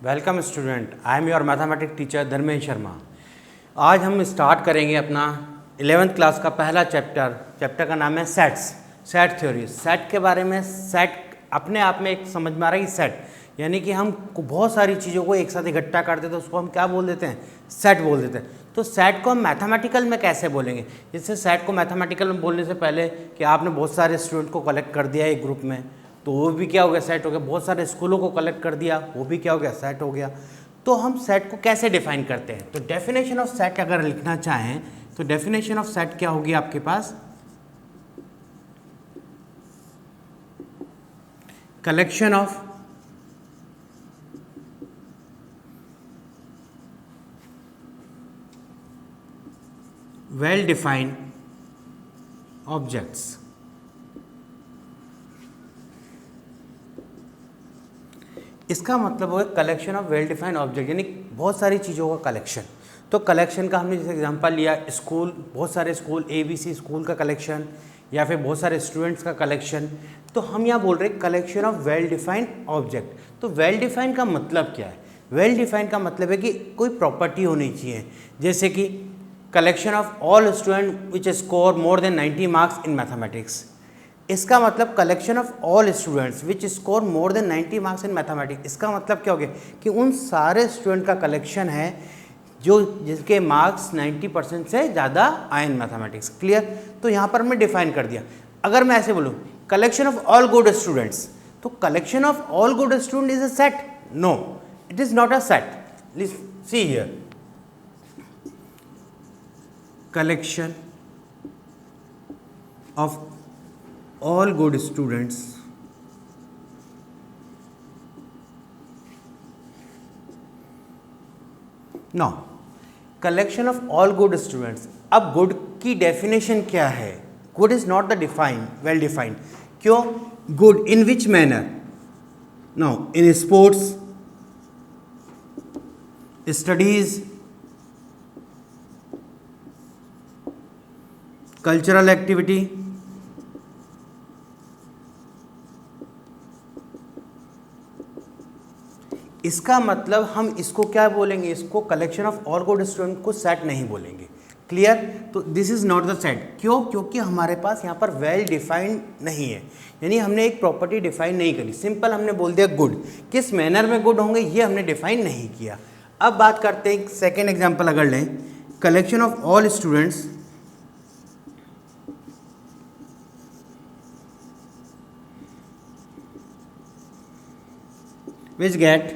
Welcome student, I am your mathematics teacher Dharmendra Sharma. आज हम start करेंगे अपना 11th क्लास का पहला चैप्टर का नाम है सेट थ्योरी। सेट के बारे में, सेट अपने आप में एक समझ में आ रहा है कि सेट यानी कि हम बहुत सारी चीज़ों को एक साथ इकट्ठा करते हैं तो उसको हम क्या बोल देते हैं, सेट बोल देते हैं। तो सेट को हम मैथमेटिकल में कैसे बोलेंगे? जैसे सेट को मैथमेटिकल में बोलने से पहले कि आपने बहुत सारे स्टूडेंट को कलेक्ट कर दिया एक ग्रुप में, तो वो भी क्या हो गया, सेट हो गया। बहुत सारे स्कूलों को कलेक्ट कर दिया, वो भी क्या हो गया, सेट हो गया। तो हम सेट को कैसे डिफाइन करते हैं? तो डेफिनेशन ऑफ सेट अगर लिखना चाहें तो डेफिनेशन ऑफ सेट क्या होगी आपके पास? Collection of well defined objects. इसका मतलब हो collection of well defined object, यानी बहुत सारी चीज़ों का कलेक्शन। तो कलेक्शन का हमने जैसे एग्जांपल लिया, स्कूल, बहुत सारे स्कूल, ABC स्कूल का कलेक्शन, या फिर बहुत सारे स्टूडेंट्स का कलेक्शन। तो हम यहाँ बोल रहे हैं collection of well defined object. तो वेल डिफाइंड का मतलब क्या है? वेल डिफाइंड का मतलब है कि कोई प्रॉपर्टी होनी चाहिए, जैसे कि collection of all student which score more than 90 marks in mathematics. इसका मतलब collection of all students which score more than 90 marks in mathematics. इसका मतलब क्या हो गया कि उन सारे स्टूडेंट का कलेक्शन है जो जिसके मार्क्स 90% से ज़्यादा आए इन मैथमेटिक्स। क्लियर? तो यहाँ पर मैं डिफाइन कर दिया। अगर मैं ऐसे बोलूँ collection of all good students, तो collection of all good student is a set? No, it is not a set. See here, collection of all good students now collection of all good students। अब good की definition क्या है? Good is not the defined, well defined. क्यों? Good in which manner? Now in sports, studies, cultural activity, इसका मतलब हम इसको क्या बोलेंगे? इसको collection of all good student को सेट नहीं बोलेंगे। क्लियर? तो this is not the set. क्यों? क्योंकि हमारे पास यहाँ पर वेल डिफाइंड नहीं है, यानी हमने एक प्रॉपर्टी डिफाइन नहीं करी। सिंपल हमने बोल दिया गुड। किस मैनर में गुड होंगे ये हमने डिफाइन नहीं किया। अब बात करते हैं, सेकेंड एग्जाम्पल अगर लें, collection of all students which get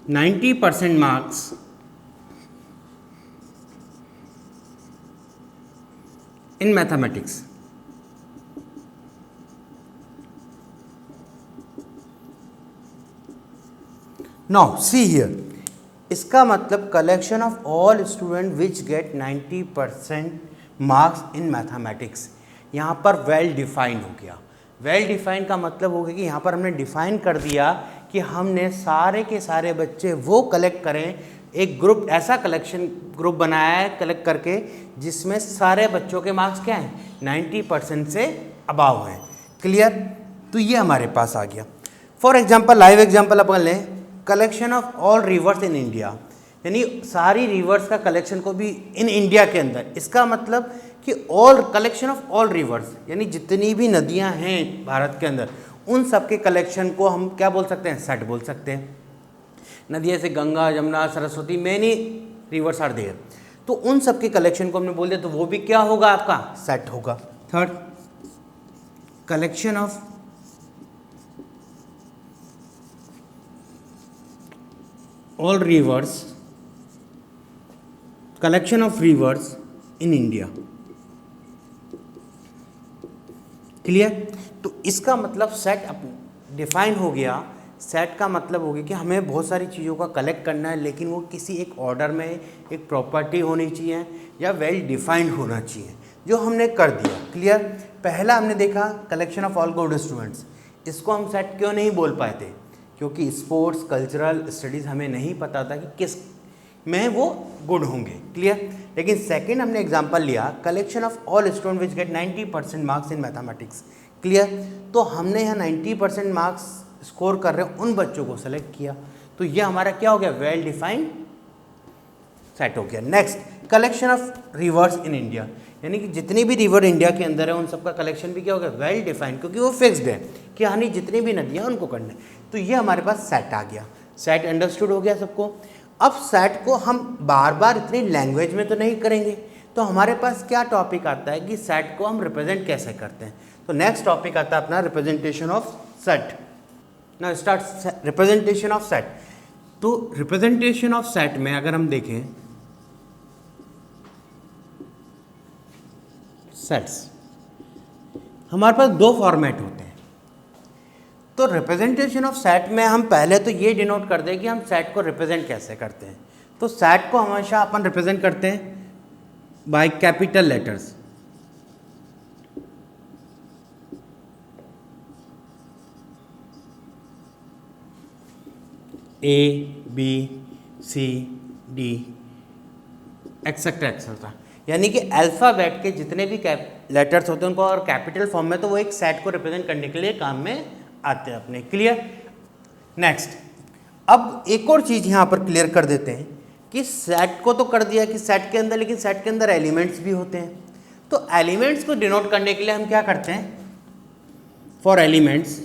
90% marks in mathematics। Now see here, इसका मतलब collection of all student which get 90% marks in mathematics. यहाँ पर वेल डिफाइंड हो गया। वेल डिफाइंड का मतलब हो गया कि यहाँ पर हमने डिफाइन कर दिया कि हमने सारे के सारे बच्चे वो कलेक्ट करें, एक ग्रुप, ऐसा कलेक्शन ग्रुप बनाया है कलेक्ट करके जिसमें सारे बच्चों के मार्क्स क्या हैं, 90% से अबाव हैं। क्लियर? तो ये हमारे पास आ गया। फॉर एग्जाम्पल, लाइव एग्जाम्पल अपन लें, collection of all reverse in India, यानी सारी रिवर्स का कलेक्शन को भी इन इंडिया के अंदर। इसका मतलब कि all collection of all reverse, यानी जितनी भी नदियां हैं भारत के अंदर, उन सब के कलेक्शन को हम क्या बोल सकते हैं, सेट बोल सकते हैं। नदियाँ से Ganga, Yamuna, Saraswati, many rivers are there, तो उन सब के कलेक्शन को हमने बोल दिया, तो वो भी क्या होगा, आपका सेट होगा। Third, collection of all rivers, collection of rivers in India. Clear? तो इसका मतलब सेट डिफाइन हो गया। सेट का मतलब हो गया कि हमें बहुत सारी चीज़ों का कलेक्ट करना है, लेकिन वो किसी एक ऑर्डर में, एक प्रॉपर्टी होनी चाहिए या वेल डिफाइंड होना चाहिए, जो हमने कर दिया। क्लियर? पहला हमने देखा collection of all good students, इसको हम सेट क्यों नहीं बोल पाए थे? क्योंकि स्पोर्ट्स, कल्चरल, स्टडीज़ हमें नहीं पता था कि किस में वो गुड होंगे। क्लियर? लेकिन सेकंड हमने एग्जांपल लिया collection of all student which get 90% marks in mathematics. Clear? तो हमने यहाँ 90% मार्क्स स्कोर कर रहे हैं उन बच्चों को सेलेक्ट किया। तो ये हमारा क्या हो गया, वेल डिफाइंड सेट हो गया। Next, collection of rivers in India, यानी कि जितनी भी रिवर इंडिया के अंदर है उन सबका कलेक्शन भी क्या हो गया, वेल डिफाइंड, क्योंकि वो फिक्स्ड है कि हाँ नहीं जितनी भी नदियाँ उनको करना है। तो ये हमारे पास सेट आ गया, सेट अंडरस्टूड हो गया सबको। अब सेट को हम बार बार इतनी लैंग्वेज में तो नहीं करेंगे, तो हमारे पास क्या टॉपिक आता है कि सेट को हम रिप्रेजेंट कैसे करते हैं। तो नेक्स्ट टॉपिक आता है अपना representation of set. Now start representation of set. तो रिप्रेजेंटेशन ऑफ सेट में अगर हम देखें सेट्स, हमारे पास दो फॉर्मेट होते हैं। तो रिप्रेजेंटेशन ऑफ सेट में हम पहले तो ये डिनोट कर दें कि हम सेट को रिप्रेजेंट कैसे करते हैं। तो सेट को हमेशा अपन रिप्रेजेंट करते हैं by capital letters. A, B, C, D etcetera etcetera, यानी कि अल्फ़ाबेट के जितने भी लेटर्स होते हैं उनको और कैपिटल फॉर्म में, तो वो एक सेट को रिप्रेजेंट करने के लिए काम में आते हैं अपने। क्लियर। नेक्स्ट, अब एक और चीज़ यहाँ पर क्लियर कर देते हैं कि सेट को तो कर दिया कि सेट के अंदर, लेकिन सेट के अंदर एलिमेंट्स भी होते हैं। तो एलिमेंट्स को डिनोट करने के लिए हम क्या करते हैं, for elements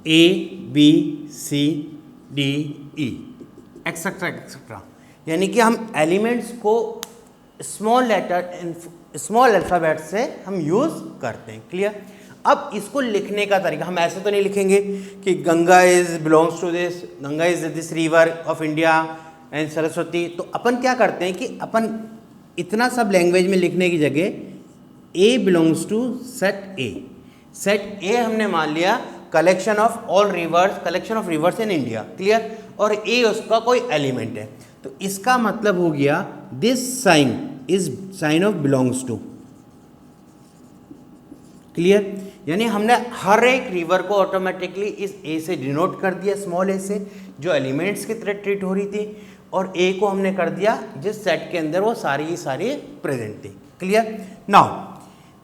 A, B, C, D, E etcetera etcetera, यानी कि हम एलिमेंट्स को स्मॉल लेटर स्मॉल अल्फ़ाबेट से हम यूज़ करते हैं। क्लियर। अब इसको लिखने का तरीका, हम ऐसे तो नहीं लिखेंगे कि Ganga is belongs to this, Ganga is this river of India and Saraswati. तो अपन क्या करते हैं कि अपन इतना सब लैंग्वेज में लिखने की जगह A belongs to set A, set A हमने मान लिया collection of all rivers, collection of rivers in India. Clear. और ए उसका कोई एलिमेंट है, तो इसका मतलब हो गया this sign is sign of belongs to. Clear. यानी हमने हर एक रिवर को ऑटोमेटिकली इस ए से डिनोट कर दिया, स्मॉल ए से, जो एलिमेंट्स की तरह ट्रीट हो रही थी, और ए को हमने कर दिया जिस सेट के अंदर वो सारी प्रेजेंट थी। Clear. Now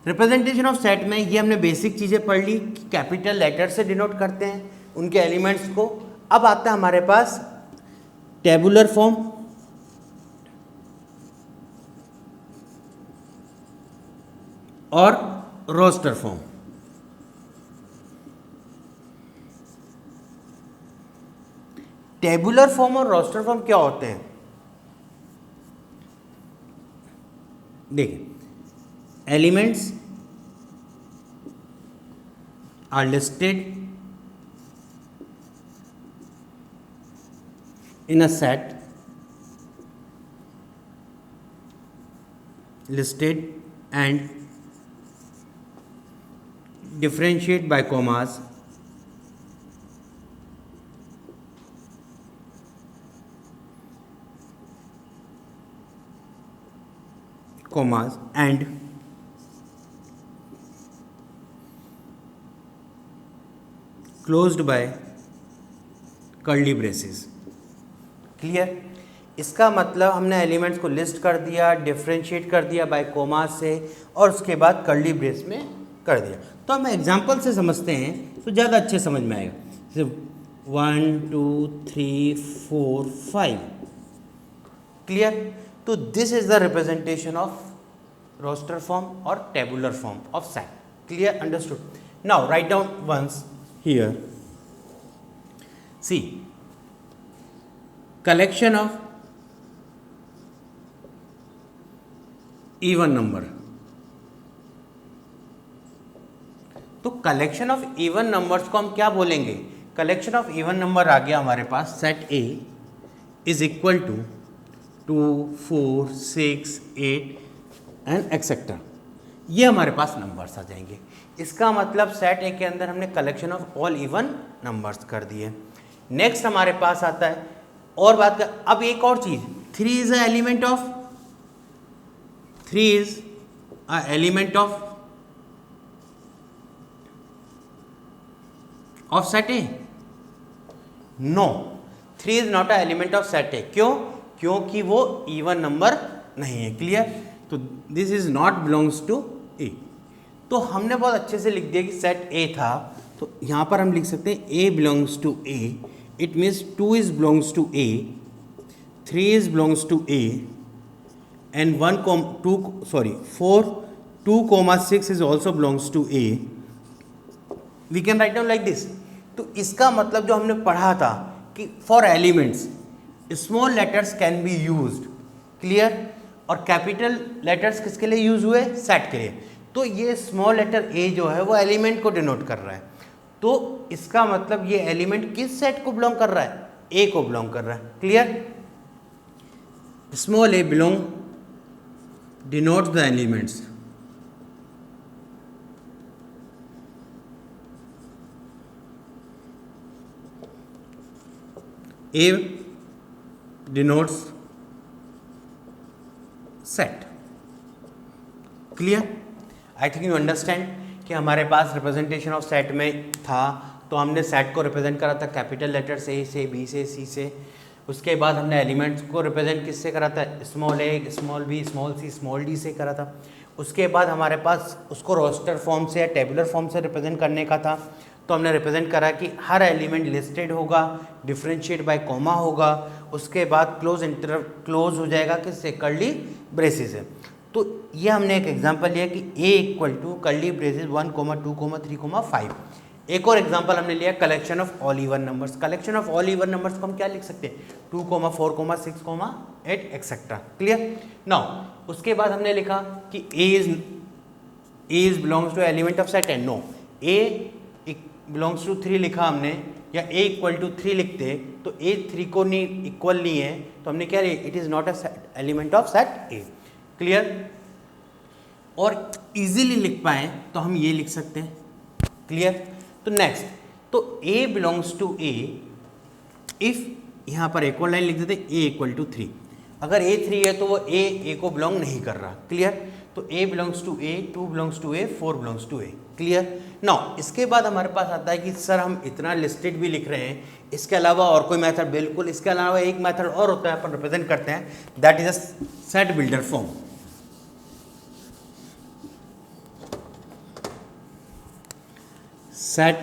representation of set में ये हमने बेसिक चीज़ें पढ़ ली कि कैपिटल लेटर से डिनोट करते हैं उनके एलिमेंट्स को। अब आता है हमारे पास टेबुलर फॉर्म और रोस्टर फॉर्म। टेबुलर फॉर्म और रोस्टर फॉर्म क्या होते हैं, देखिए, elements are listed in a set, listed and differentiate by commas, and closed by curly braces. Clear. इसका मतलब हमने एलिमेंट्स को लिस्ट कर दिया, डिफ्रेंशिएट कर दिया बाय कोमा से, और उसके बाद कर्ली ब्रेस में कर दिया। तो हम एग्जांपल से समझते हैं तो ज़्यादा अच्छे समझ में आएगा। जैसे 1 2 3 4 5। क्लियर। तो this is the representation of roster form और tabular form of set. Clear, understood. Now write down once here, see, collection of even number। तो कलेक्शन ऑफ इवन नंबर्स को हम क्या बोलेंगे, कलेक्शन ऑफ इवन नंबर आ गया हमारे पास, set A is equal to 2 4 6 8 and etcetera. ये हमारे पास नंबर्स आ जाएंगे। इसका मतलब सेट ए के अंदर हमने collection of all even numbers कर दिए। नेक्स्ट हमारे पास आता है और बात कर, अब एक और चीज, 3 is a element of, 3 is a element of set A. No, 3 is not a element of set A. क्यों? क्योंकि वो इवन नंबर नहीं है। क्लियर। तो this is not belongs to A. तो हमने बहुत अच्छे से लिख दिया कि सेट ए था, तो यहाँ पर हम लिख सकते हैं A belongs to A, it means 2 is belongs to A, 3 is belongs to A, and 4, 2, 6 is also belongs to A. We can write down like this. तो इसका मतलब जो हमने पढ़ा था कि for elements small letters can be used, clear, और capital letters किसके लिए यूज हुए, सेट के लिए। तो ये स्मॉल लेटर ए जो है वो एलिमेंट को डिनोट कर रहा है, तो इसका मतलब ये एलिमेंट किस सेट को बिलोंग कर रहा है, ए को बिलोंग कर रहा है, clear. Small A belong denotes the elements A denotes set, clear। I think you understand कि हमारे पास रिप्रेजेंटेशन ऑफ सेट में था, तो हमने सेट को रिप्रेजेंट करा था कैपिटल लेटर से, बी से, सी से। उसके बाद हमने एलिमेंट्स को रिप्रेजेंट किससे करा था, स्मॉल ए, small B, small C, small D से करा था। उसके बाद हमारे पास उसको रोस्टर फॉर्म से या टेबुलर फॉर्म से रिप्रेजेंट करने का था, तो हमने रिप्रेजेंट करा कि हर एलिमेंट लिस्टेड होगा, डिफरेंशिएट बाय कॉमा होगा, उसके बाद क्लोज हो जाएगा किससे, कर्ली ब्रेसेस से। तो ये हमने एक एग्जांपल लिया कि a equal to curly braces 1, 2, 3, 5। एक और एग्जांपल हमने लिया collection of all even numbers. Collection of all even numbers को हम क्या लिख सकते हैं, 2, 4, 6, 8 एक्सेट्रा, क्लियर। नाउ उसके बाद हमने लिखा कि a is belongs to element of set and no, a belongs to 3 लिखा हमने, या a इक्वल टू 3 लिखते तो a 3 को नहीं इक्वल नहीं है, तो हमने क्या लिया, it is not a element of set a, clear. और इजीली लिख पाए तो हम ये लिख सकते हैं, क्लियर। तो नेक्स्ट, तो a belongs to a, if यहाँ पर एक और लाइन लिख देते a इक्वल टू 3। अगर a 3 है तो वो a को बिलोंग नहीं कर रहा, क्लियर। तो a belongs to a, 2 belongs to a, 4 belongs to a, clear. Now इसके बाद हमारे पास आता है कि सर हम इतना लिस्टेड भी लिख रहे हैं, इसके अलावा और कोई मेथड, बिल्कुल इसके अलावा एक मेथड और होता है अपन रिप्रेजेंट करते हैं, that is a set builder form. Set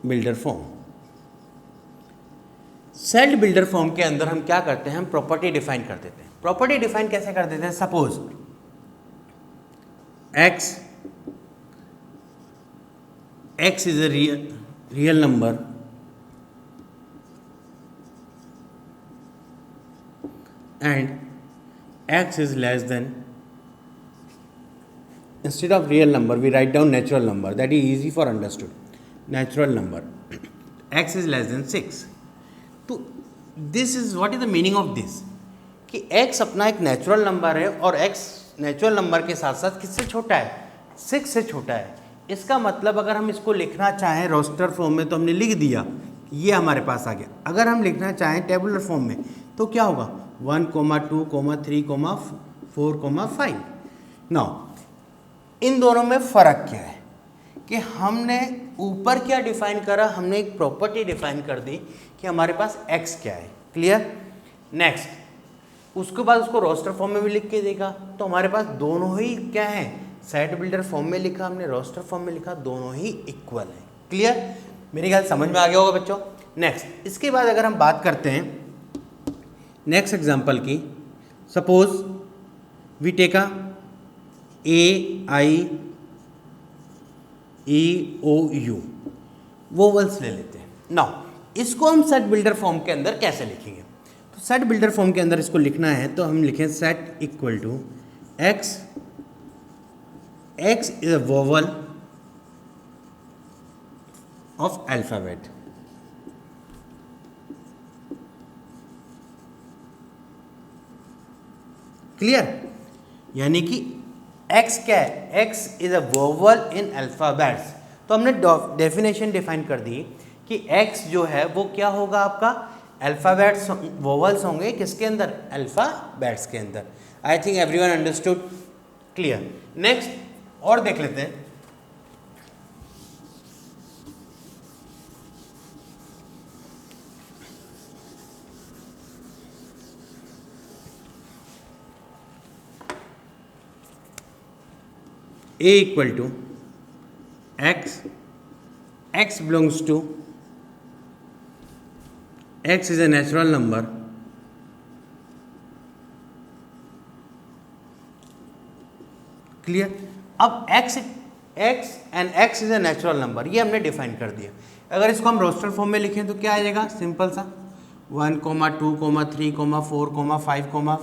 builder form, set builder form के अंदर हम क्या करते हैं, हम प्रॉपर्टी डिफाइन कर देते हैं। प्रॉपर्टी डिफाइन कैसे कर देते हैं, suppose x is a real number and x is less than, instead of real number we write down natural number, that is easy for understood, natural number, x is less than 6। तो this is what is the meaning of this, कि x अपना एक natural number है और x natural number के साथ साथ किससे छोटा है, 6 से छोटा है। इसका मतलब अगर हम इसको लिखना चाहें रोस्टर फॉर्म में तो हमने लिख दिया, ये हमारे पास आ गया। अगर हम लिखना चाहें टेबुलर फॉर्म में तो क्या होगा, 1, 2, 3, 4, 5। नाउ इन दोनों में फ़र्क क्या है कि हमने ऊपर क्या डिफाइन करा, हमने एक प्रॉपर्टी डिफाइन कर दी कि हमारे पास x क्या है, क्लियर। नेक्स्ट उसके बाद उसको रोस्टर फॉर्म में भी लिख के देखा, तो हमारे पास दोनों ही क्या है, सेट बिल्डर फॉर्म में लिखा हमने, रोस्टर फॉर्म में लिखा, दोनों ही इक्वल है, क्लियर। मेरे ख्याल समझ में आ गया होगा बच्चों। नेक्स्ट इसके बाद अगर हम बात करते हैं नेक्स्ट एग्जाम्पल की, suppose we take a AIEOU vowels ले लेते हैं। नाउ इसको हम सेट बिल्डर फॉर्म के अंदर कैसे लिखेंगे, तो सेट बिल्डर फॉर्म के अंदर इसको लिखना है तो हम लिखें set equal to x is a vowel of alphabet, clear. यानी कि x क्या है, x is a vowel in alphabets. तो हमने डेफिनेशन डिफाइन कर दी कि x जो है वो क्या होगा, आपका अल्फाबेट्स वोवल्स होंगे किसके अंदर, अल्फाबेट्स के अंदर। I think everyone understood, clear. Next और देख लेते हैं, A equal to x, x belongs to, x is a natural number, clear. अब x and x is a natural number, ये हमने डिफाइन कर दिया। अगर इसको हम रोस्टर फॉर्म में लिखें तो क्या आ जाएगा, सिंपल सा 1, 2, 3, 4, 5,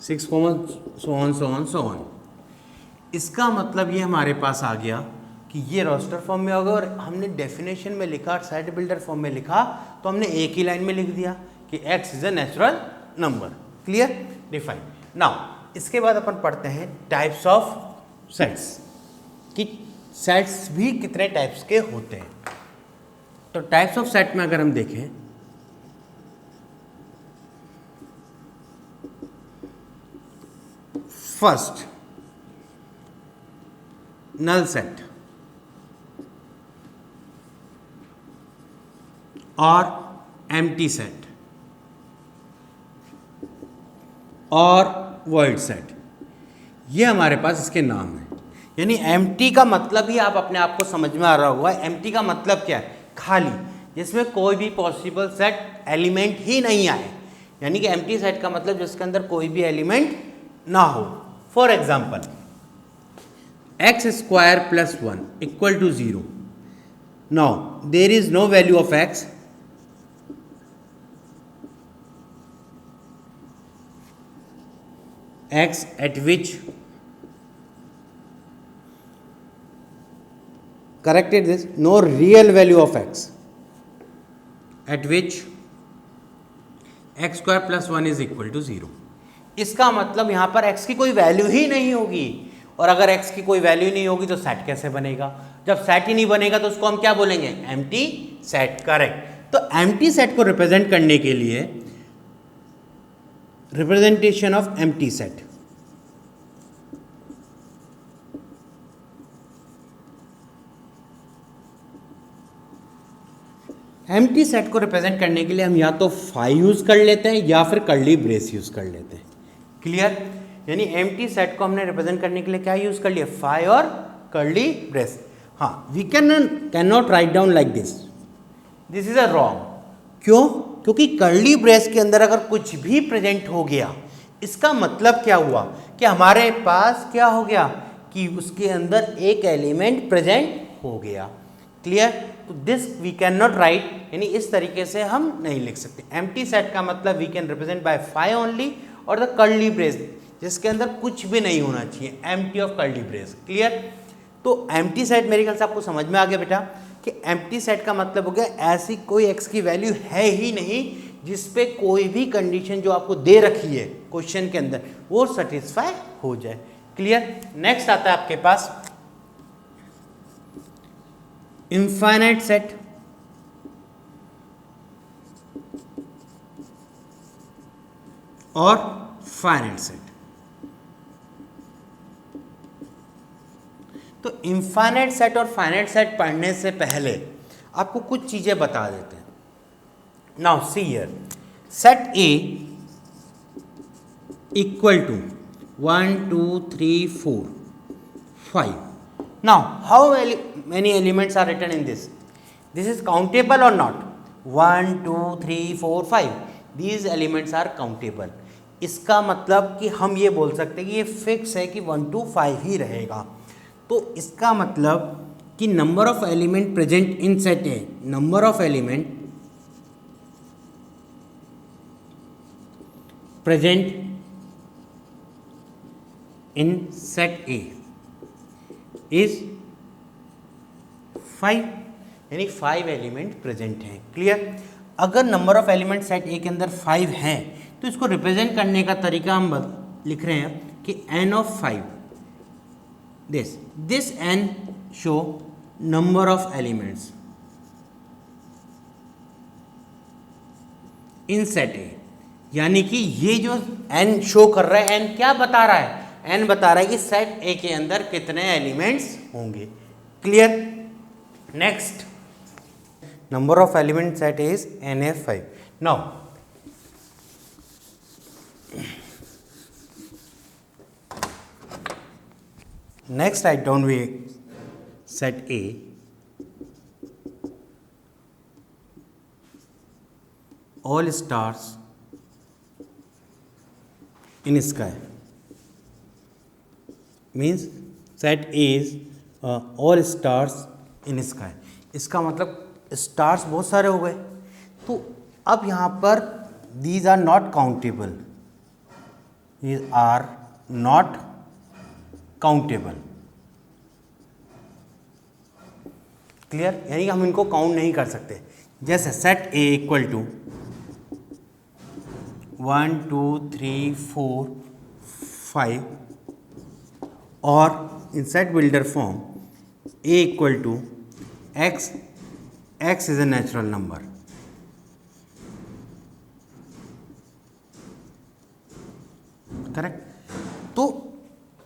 6, सो ऑन। इसका मतलब ये हमारे पास आ गया कि ये रोस्टर फॉर्म में होगा, और हमने डेफिनेशन में लिखा, सेट बिल्डर फॉर्म में लिखा, तो हमने एक ही लाइन में लिख दिया कि x is a natural number. Clear, define. Now इसके बाद अपन पढ़ते हैं टाइप्स ऑफ सेट्स, कि सेट्स भी कितने टाइप्स के होते हैं। तो टाइप्स ऑफ सेट में अगर हम देखें, फर्स्ट नल सेट और एम्प्टी सेट और वॉइड सेट, ये हमारे पास इसके नाम हैं। यानी एम्प्टी का मतलब ही आप अपने आप को समझ में आ रहा होगा। एम्प्टी का मतलब क्या है, खाली, जिसमें कोई भी पॉसिबल सेट एलिमेंट ही नहीं आए। यानी कि एम्प्टी सेट का मतलब जिसके अंदर कोई भी एलिमेंट ना हो। For example x² + 1 = 0। Now there is no value of x at which, corrected this, no real value of x at which x² + 1 = 0। इसका मतलब यहाँ पर x की कोई वैल्यू ही नहीं होगी, और अगर x की कोई वैल्यू नहीं होगी तो सेट कैसे बनेगा। जब सेट ही नहीं बनेगा तो उसको हम क्या बोलेंगे, एम्प्टी सेट। करेक्ट। तो एम्प्टी सेट को रिप्रेजेंट करने के लिए representation of empty set, empty set को रिप्रेजेंट करने के लिए हम या तो फाई यूज कर लेते हैं या फिर कर्ली ब्रेस यूज कर लेते हैं। क्लियर। यानी एम्प्टी सेट को हमने रिप्रेजेंट करने के लिए क्या यूज कर लिया, फाई और कर्ली ब्रेस। हाँ, we can not write down like this, this is a wrong. क्यों? क्योंकि कर्ली ब्रेस के अंदर अगर कुछ भी प्रेजेंट हो गया, इसका मतलब क्या हुआ कि हमारे पास क्या हो गया कि उसके अंदर एक एलिमेंट प्रेजेंट हो गया। क्लियर। तो this we can not write, यानी इस तरीके से हम नहीं लिख सकते। एम्प्टी सेट का मतलब we can represent by phi only, और द कर्ली ब्रेस जिसके अंदर कुछ भी नहीं होना चाहिए, empty of curly brace. Clear. तो एम्प्टी सेट मेरे ख्याल से आपको समझ में आ गया बेटा कि एम्प्टी सेट का मतलब हो गया ऐसी कोई एक्स की वैल्यू है ही नहीं जिस पे कोई भी कंडीशन जो आपको दे रखी है क्वेश्चन के अंदर वो सेटिस्फाई हो जाए। क्लियर। नेक्स्ट आता है आपके पास इनफाइनाइट सेट और फाइनाइट सेट। तो इनफाइनाइट सेट और फाइनाइट सेट पढ़ने से पहले आपको कुछ चीजें बता देते हैं। Now see here, set A equal to 1, 2, 3, 4, 5. Now how many elements are written in this? This is countable or not? 1, 2, 3, 4, 5. These elements are countable. इसका मतलब कि हम ये बोल सकते हैं कि ये फिक्स है कि 1 to 5 ही रहेगा। तो इसका मतलब कि number of element present in set A, number of element present in set A is 5, यानी 5 एलिमेंट प्रेजेंट हैं। क्लियर। अगर number of element set A के अंदर 5 हैं तो इसको रिप्रेजेंट करने का तरीका हम लिख रहे हैं कि n of 5, this n show number of elements in set A। यानी कि ये जो n शो कर रहा है, n क्या बता रहा है, n बता रहा है कि सेट A के अंदर कितने एलिमेंट्स होंगे। Clear. Next, number of element set A is NF5। Now Next write down we set A all stars in sky means set A is all stars in sky। इसका मतलब stars बहुत सारे हो गए। तो अब यहाँ पर these are not countable, these are not countable, clear, यानी कि हम इनको काउंट नहीं कर सकते। जैसे सेट ए इक्वल टू 1 2 3 4 5 और in set builder form A equal to x, x is a natural number, correct. तो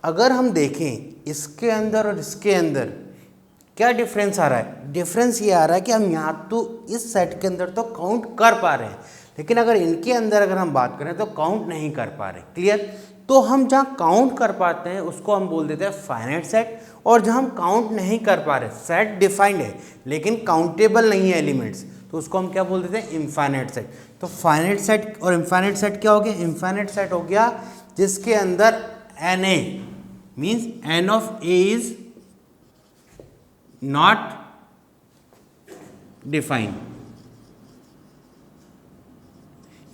अगर हम देखें इसके अंदर और इसके अंदर क्या डिफरेंस आ रहा है, डिफरेंस ये आ रहा है कि हम यहाँ तो इस सेट के अंदर तो काउंट कर पा रहे हैं, लेकिन अगर इनके अंदर अगर हम बात करें तो काउंट नहीं कर पा रहे, क्लियर। तो हम जहाँ काउंट कर पाते हैं उसको हम बोल देते हैं फाइनाइट सेट, और जहाँ हम काउंट नहीं कर पा रहे, सेट डिफाइंड है लेकिन काउंटेबल नहीं है एलिमेंट्स, तो उसको हम क्या बोल देते हैं, इनफाइनाइट सेट। तो फाइनाइट सेट और इनफाइनाइट सेट क्या हो गया, इनफाइनाइट सेट हो गया जिसके अंदर n A means n of A is not defined,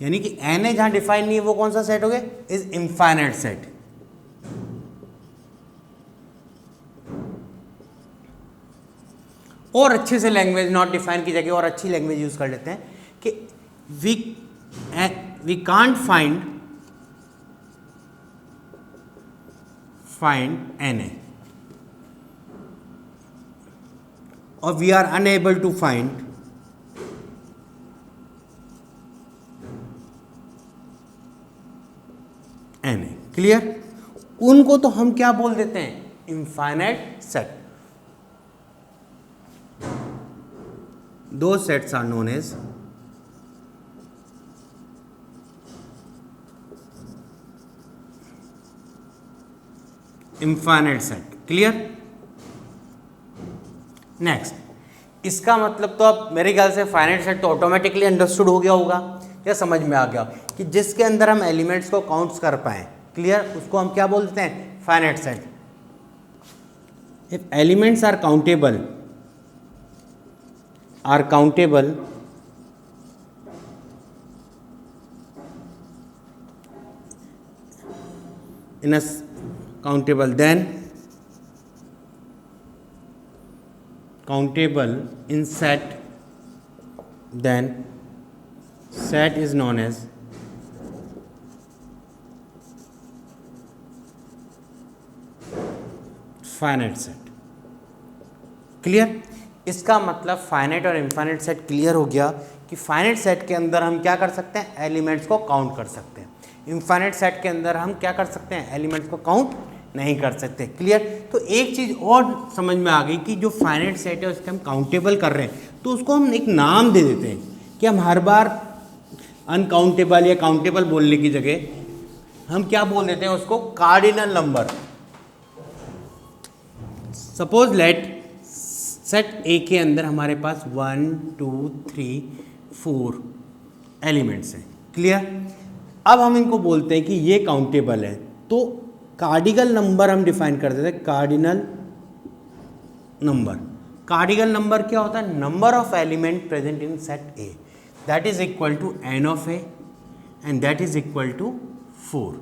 यानी कि एन ए जहां डिफाइन नहीं है वो कौन सा सेट हो गया, इज इनफाइनाइट सेट। और अच्छे से लैंग्वेज नॉट डिफाइन की जगह और अच्छी लैंग्वेज यूज कर लेते हैं कि we can't find an A और we are unable to find an A, clear. उनको तो हम क्या बोल देते हैं, infinite set. Those sets are known as infinite set, clear. Next, इसका मतलब तो अब मेरे ख्याल से फाइनाइट सेट तो ऑटोमेटिकली अंडरस्टूड हो गया होगा या समझ में आ गया कि जिसके अंदर हम एलिमेंट्स को काउंट्स कर पाएं, क्लियर, उसको हम क्या बोलते हैं, finite set. If elements are countable in a countable in set, then set is known as finite set, clear. इसका मतलब फाइनाइट और इनफाइनाइट सेट क्लियर हो गया कि फाइनाइट सेट के अंदर हम क्या कर सकते हैं, एलिमेंट्स को काउंट कर सकते हैं। इनफाइनाइट सेट के अंदर हम क्या कर सकते हैं, एलिमेंट्स को काउंट नहीं कर सकते, क्लियर। तो एक चीज़ और समझ में आ गई कि जो फाइनाइट सेट है उसके हम काउंटेबल कर रहे हैं तो उसको हम एक नाम दे देते हैं कि हम हर बार अनकाउंटेबल या काउंटेबल बोलने की जगह हम क्या बोल देते हैं उसको, cardinal number. Suppose let set A के अंदर हमारे पास 1 2 3 4 एलिमेंट्स हैं, क्लियर। अब हम इनको बोलते हैं कि ये काउंटेबल है, तो कार्डिनल नंबर हम डिफाइन कर देते हैं, कार्डिनल नंबर। कार्डिनल नंबर क्या होता है, number of element present in set A, that is equal to n of A and that is equal to 4,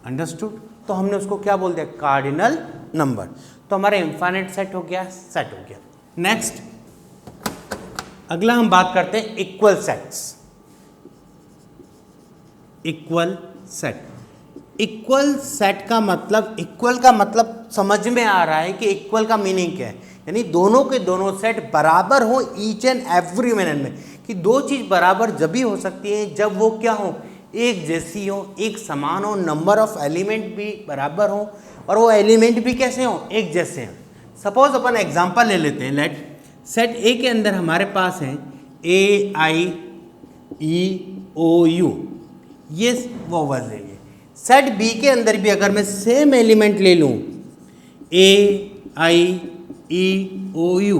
understood. तो हमने उसको क्या बोल दिया, कार्डिनल नंबर। तो हमारा इनफाइनाइट सेट हो गया, सेट हो गया। नेक्स्ट, अगला हम बात करते हैं equal sets. Equal set, equal set का मतलब, इक्वल का मतलब समझ में आ रहा है कि इक्वल का मीनिंग क्या है, यानी दोनों के दोनों सेट बराबर हो ईच एंड एवरी मैनर में, कि दो चीज़ बराबर जब भी हो सकती है जब वो क्या हो, एक जैसी हो, एक समान हो, नंबर ऑफ एलिमेंट भी बराबर हो और वो एलिमेंट भी कैसे हो, एक जैसे हैं। सपोज अपन एग्जांपल ले लेते हैं, लेट सेट ए के अंदर हमारे पास हैं ए आई ई ओ यू, ये वोवल ले लिए। सेट बी के अंदर भी अगर मैं सेम एलिमेंट ले लूँ ए आई ई ओ यू,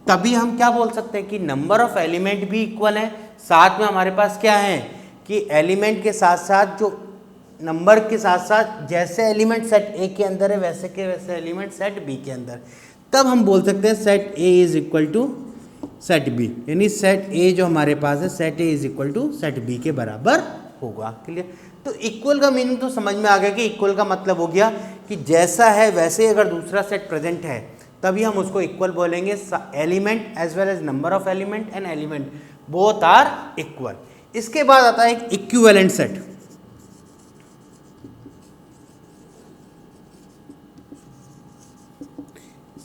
तभी हम क्या बोल सकते हैं कि नंबर ऑफ एलिमेंट भी इक्वल है। साथ में हमारे पास क्या है कि एलिमेंट के साथ साथ जो नंबर के साथ साथ जैसे एलिमेंट सेट ए के अंदर है वैसे के वैसे एलिमेंट सेट बी के अंदर, तब हम बोल सकते हैं set A is equal to set B, यानी सेट ए जो हमारे पास है set A is equal to set B के बराबर होगा। क्लियर? तो इक्वल का मीनिंग तो समझ में आ गया कि इक्वल का मतलब हो गया कि जैसा है वैसे ही अगर दूसरा सेट प्रेजेंट है तभी हम उसको इक्वल बोलेंगे। Element as well as number of element and element both are equal. इसके बाद आता है एक इक्विवेलेंट सेट।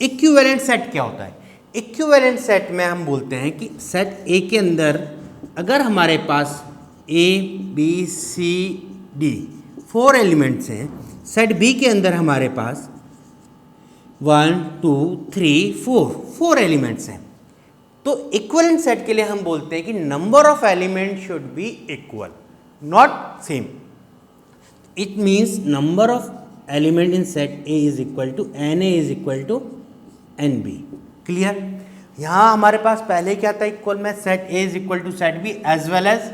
इक्विवेलेंट सेट क्या होता है? इक्विवेलेंट सेट में हम बोलते हैं कि सेट ए के अंदर अगर हमारे पास A B C D 4 elements हैं, सेट बी के अंदर हमारे पास 1 2 3 4 एलिमेंट्स हैं, तो इक्विवेलेंट सेट के लिए हम बोलते हैं कि number of element should be equal, not same. It means number of element in set A is equal to n A is equal to n B. Clear? यहां हमारे पास पहले क्या था इक्वल में, set A is equal to set B as well as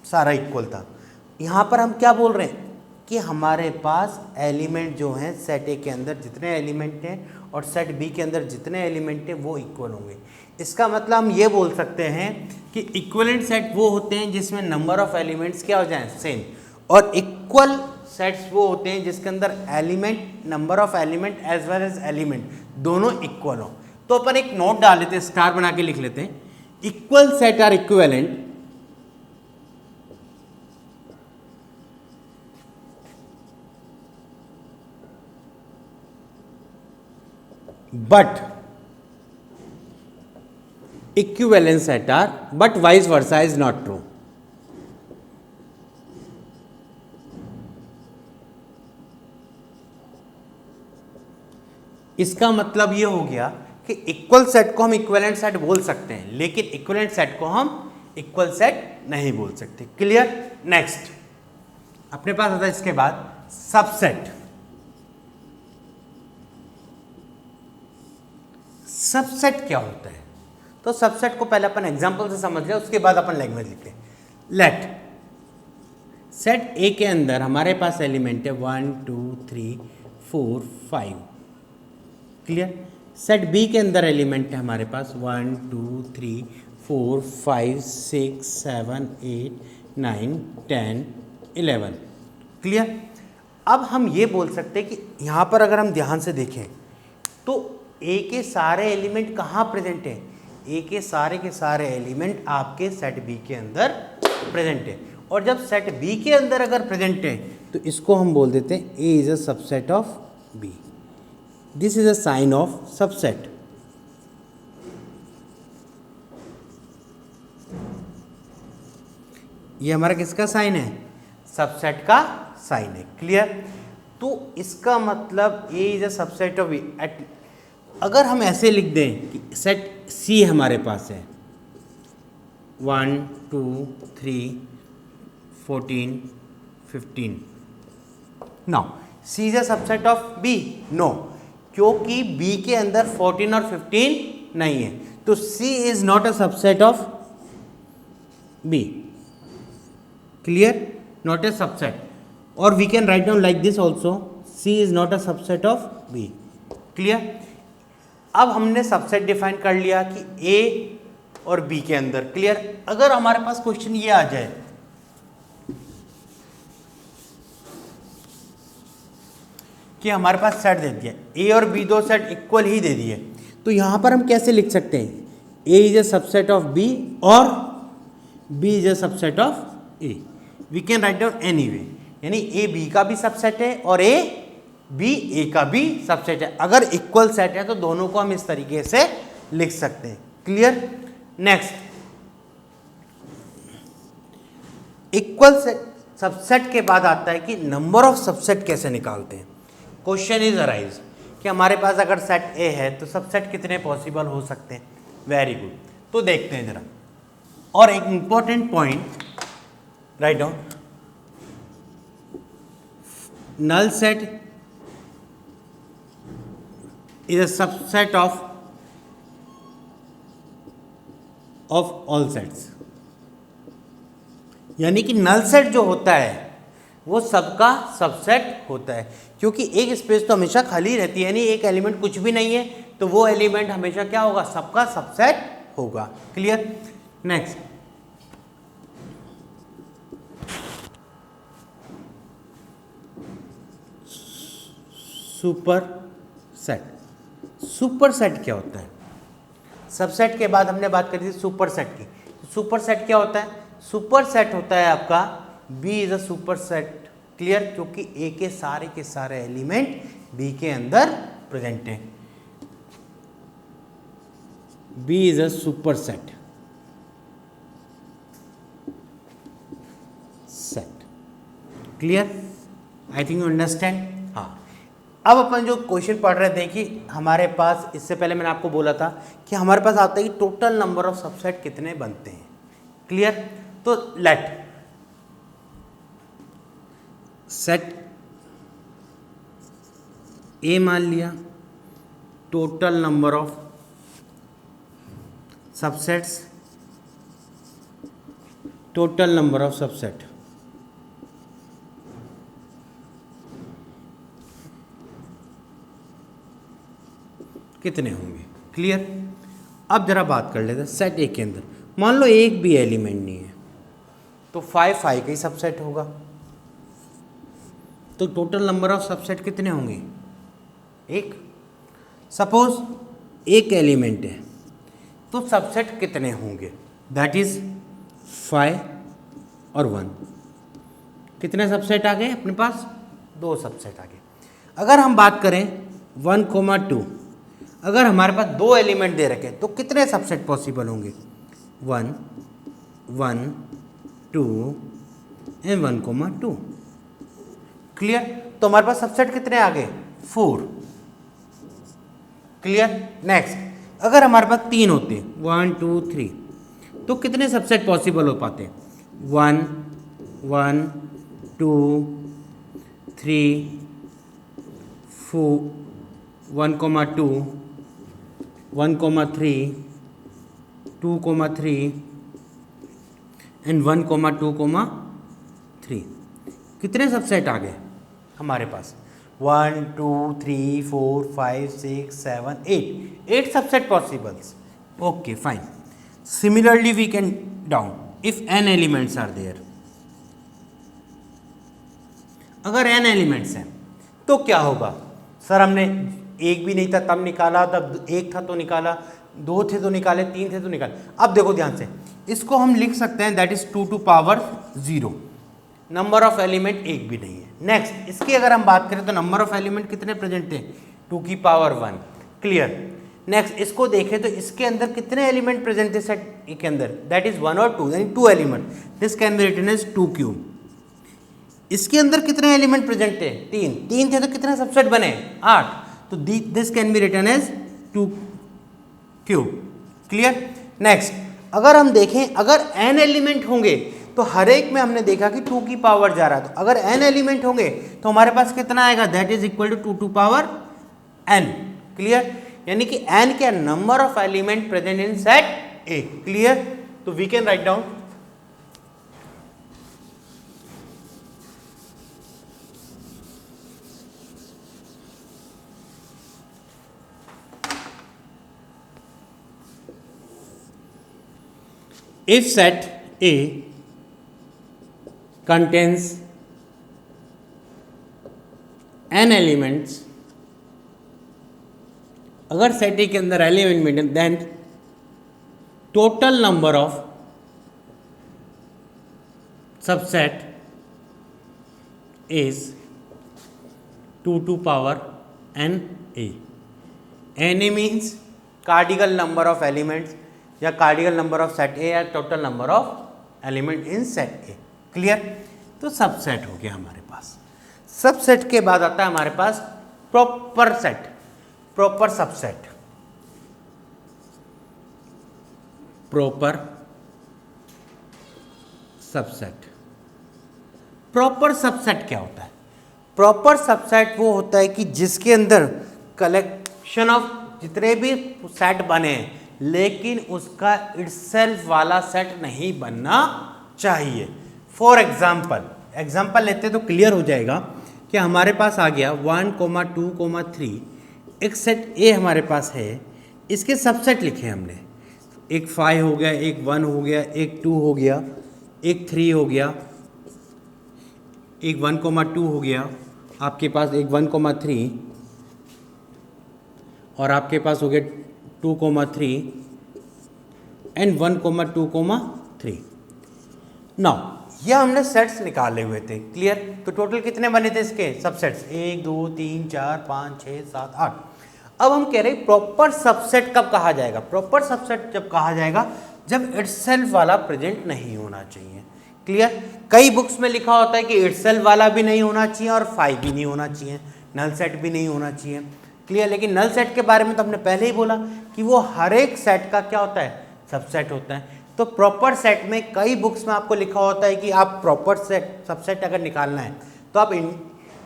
सारा equal था। यहां पर हम क्या बोल रहे हैं कि हमारे पास एलिमेंट जो हैं सेट ए के अंदर जितने एलिमेंट हैं और सेट बी के अंदर जितने एलिमेंट हैं वो इक्वल होंगे। इसका मतलब हम ये बोल सकते हैं कि इक्विवेलेंट सेट वो होते हैं जिसमें नंबर ऑफ एलिमेंट्स क्या हो जाएं, सेम, और इक्वल सेट्स वो होते हैं जिसके अंदर element, number of element as well as element दोनों इक्वल हो। तो अपन एक नोट डाल लेते हैं, स्टार बना के लिख लेते हैं, equal set are equivalent but equivalent set are, but vice versa is not true. इसका मतलब ये हो गया कि इक्वल सेट को हम इक्विवेलेंट सेट बोल सकते हैं लेकिन इक्विवेलेंट सेट को हम इक्वल सेट नहीं बोल सकते। क्लियर? नेक्स्ट अपने पास आता है इसके बाद सबसेट। सबसेट क्या होता है? तो सबसेट को पहले अपन एग्जांपल से समझ रहे हैं, उसके बाद अपन लैंग्वेज लिखते हैं। लेट सेट ए के अंदर हमारे पास एलिमेंट है 1 2 3 4 5। क्लियर? सेट बी के अंदर एलिमेंट है हमारे पास 1 2 3 4 5 6 7 8 9 10 11। क्लियर? अब हम ये बोल सकते हैं कि यहाँ पर अगर हम ध्यान से देखें तो ए के सारे एलिमेंट कहाँ प्रेजेंट है? ए के सारे एलिमेंट आपके सेट बी के अंदर प्रेजेंट है, और जब सेट बी के अंदर अगर प्रेजेंट है तो इसको हम बोल देते हैं A is a subset of B. This is a sign of subset. ये हमारा किसका साइन है? सबसेट का साइन है। क्लियर? तो इसका मतलब A is a subset of B. अगर हम ऐसे लिख दें कि सेट सी हमारे पास है 1 2 3 14 15, now C is a subset of B? No, क्योंकि बी के अंदर 14 और 15 नहीं है, तो C is not a subset of B. Clear? Not a subset, और we can write down like this also, C is not a subset of B. Clear? अब हमने सबसेट डिफाइन कर लिया कि ए और बी के अंदर। क्लियर? अगर हमारे पास क्वेश्चन ये आ जाए कि हमारे पास सेट दे दिया, ए और बी दो सेट इक्वल ही दे दिए, तो यहां पर हम कैसे लिख सकते हैं? A is a subset of B और B is a subset of A. We can write down anyway, यानी ए बी का भी सबसेट है और ए बी ए का भी सबसेट है। अगर इक्वल सेट है तो दोनों को हम इस तरीके से लिख सकते हैं। Clear? Next, equal set subset के बाद आता है कि नंबर ऑफ सबसेट कैसे निकालते हैं। क्वेश्चन इज अराइज कि हमारे पास अगर सेट ए है तो सबसेट कितने पॉसिबल हो सकते हैं। वेरी गुड, तो देखते हैं जरा। और एक important point write down, null set is a subset of all sets, यानी कि नल सेट जो होता है वो सबका सबसेट होता है, क्योंकि एक स्पेस तो हमेशा खाली रहती है, यानी एक एलिमेंट कुछ भी नहीं है तो वो एलिमेंट हमेशा क्या होगा, सबका सबसेट होगा। Clear. Next, super set. Super set क्या होता है? सबसेट के बाद हमने बात करी थी सुपर सेट की। सुपर सेट क्या होता है? सुपर सेट होता है आपका B is a super set. Clear, क्योंकि ए के सारे एलिमेंट बी के अंदर प्रेजेंट है। B is a super set. Clear, I think you understand. हाँ, अब अपन जो क्वेश्चन पढ़ रहे थे कि हमारे पास, इससे पहले मैंने आपको बोला था कि हमारे पास आता है कि टोटल नंबर ऑफ सबसेट कितने बनते हैं। क्लियर, तो लेट सेट ए मान लिया, total number of subsets, total number of subset कितने होंगे। क्लियर, अब जरा बात कर लेते हैं सेट ए के अंदर। मान लो एक भी एलिमेंट नहीं है तो 5 5 का ही सबसेट होगा, तो टोटल नंबर ऑफ सबसेट कितने होंगे? एक। सपोज एक एलिमेंट है तो सबसेट कितने होंगे? दैट इज 5 और 1। कितने सबसेट आ गए अपने पास? 2 सबसेट आ गए। अगर हम बात करें 1, 2, अगर हमारे पास 2 एलिमेंट दे रखे तो कितने सबसेट पॉसिबल होंगे? 1, 1, 2 एंड 1, 2। क्लियर, तो हमारे पास सबसेट कितने आ गए? 4। क्लियर। नेक्स्ट, अगर हमारे पास 3 होते, 1, 2, 3, तो कितने सबसेट पॉसिबल हो पाते? 1, 1, 2, 3, 4, 1, 2, 1, 3, 2, 3 एंड 1, 2, 3। कितने सबसेट आ गए हमारे पास? 1, 2, 3, 4, 5, 6, 7, 8 subset possibles. Okay fine. Similarly we can down if n elements are there. अगर n एलिमेंट्स हैं तो क्या होगा? सर हमने एक भी नहीं था तब निकाला, तब एक था तो निकाला, 2 थे तो निकाले, 3 थे तो निकाले। अब देखो ध्यान से, इसको हम लिख सकते हैं that is 2 to power 0। Number of element एक भी नहीं है। नेक्स्ट, इसकी अगर हम बात करें तो नंबर ऑफ एलिमेंट कितने प्रेजेंट है? 2 की पावर 1। क्लियर। नेक्स्ट, इसको देखें तो इसके अंदर कितने एलिमेंट प्रेजेंट है सेट के अंदर? दैट इज 1 और 2, यानी 2 element. This can be written as 2 cube. इसके अंदर कितने एलिमेंट प्रेजेंट है? 3 थे तो कितने सबसेट बने? 8। तो this can be written as 2 cube. Clear. Next, अगर हम देखें अगर n एलिमेंट होंगे तो हर एक में हमने देखा कि 2 की पावर जा रहा है, तो अगर n एलिमेंट होंगे तो हमारे पास कितना आएगा? That is equal to 2 to power n। Clear, यानी कि n के number of element present in set A. Clear, तो we can write down if set A contains n elements, अगर सेट ए के अंदर element then total number of subset is 2 to power n a। n a means cardinal number of elements या cardinal number of set A या total number of element in set A. Clear, तो subset हो गया हमारे पास। Subset के बाद आता है हमारे पास proper set, proper subset. Proper subset, proper subset क्या होता है? प्रॉपर सबसेट वो होता है कि जिसके अंदर कलेक्शन ऑफ जितने भी सेट बने हैं, लेकिन उसका इटसेल्फ वाला सेट नहीं बनना चाहिए। फॉर एग्जाम्पल लेते तो क्लियर हो जाएगा कि हमारे पास आ गया 1, 2, 3 एक सेट ए हमारे पास है, इसके सबसेट लिखे हमने, एक 5 हो गया, एक 1 हो गया, एक 2 हो गया, एक 3 हो गया, एक 1, 2 हो गया, आपके पास एक 1, 3 और आपके पास हो गया 2, 3 एंड 1, 2, 3। नाउ ये हमने सेट्स निकाले हुए थे, क्लियर। तो टोटल कितने बने थे इसके सबसेट्स, 1, 2, 3, 4, 5, 6, 7, 8। अब हम कह रहे हैं प्रॉपर सबसेट कब कहा जाएगा? प्रॉपर सबसेट जब कहा जाएगा जब इटसेल्फ वाला प्रेजेंट नहीं होना चाहिए, क्लियर। कई बुक्स में लिखा होता है कि इटसेल्फ वाला भी नहीं होना चाहिए और 5 भी नहीं होना चाहिए, नल सेट भी नहीं होना चाहिए, क्लियर। लेकिन नल सेट के बारे में तो हमने पहले ही बोला कि वो हर एक सेट का क्या होता है, सबसेट होता है। तो प्रॉपर सेट में कई बुक्स में आपको लिखा होता है कि आप प्रॉपर सेट सबसेट अगर निकालना है तो आप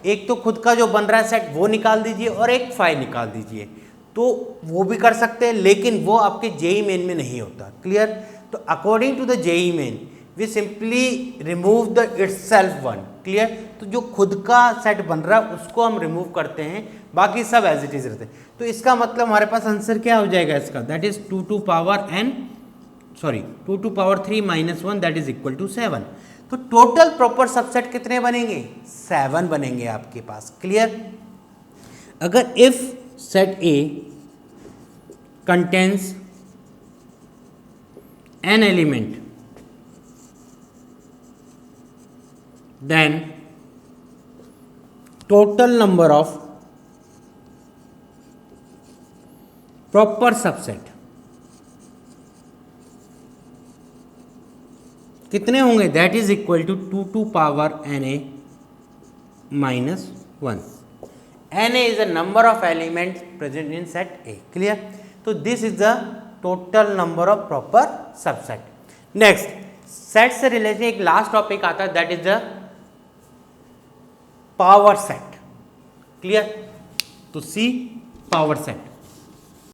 एक तो खुद का जो बन रहा है सेट वो निकाल दीजिए और एक 5 निकाल दीजिए, तो वो भी कर सकते हैं, लेकिन वो आपके जेई मेन में नहीं होता, क्लियर। तो according to the JEE Main we simply remove the itself one, clear. तो जो खुद का सेट बन रहा है उसको हम रिमूव करते हैं, बाकी सब एज इट इज रहते हैं। तो इसका मतलब हमारे पास आंसर क्या हो जाएगा इसका, that is 2 to power 3 - 1 that is equal to 7। तो टोटल प्रॉपर सबसेट कितने बनेंगे, 7 बनेंगे आपके पास, क्लियर। अगर if set A contains n element then total number of proper subset कितने होंगे, that is equal to 2 to power na - 1। na is the number of elements present in set A, clear। तो this is the total number of proper subset. Next set से related एक last topic आता है, that is the power set, clear. तो सी power set.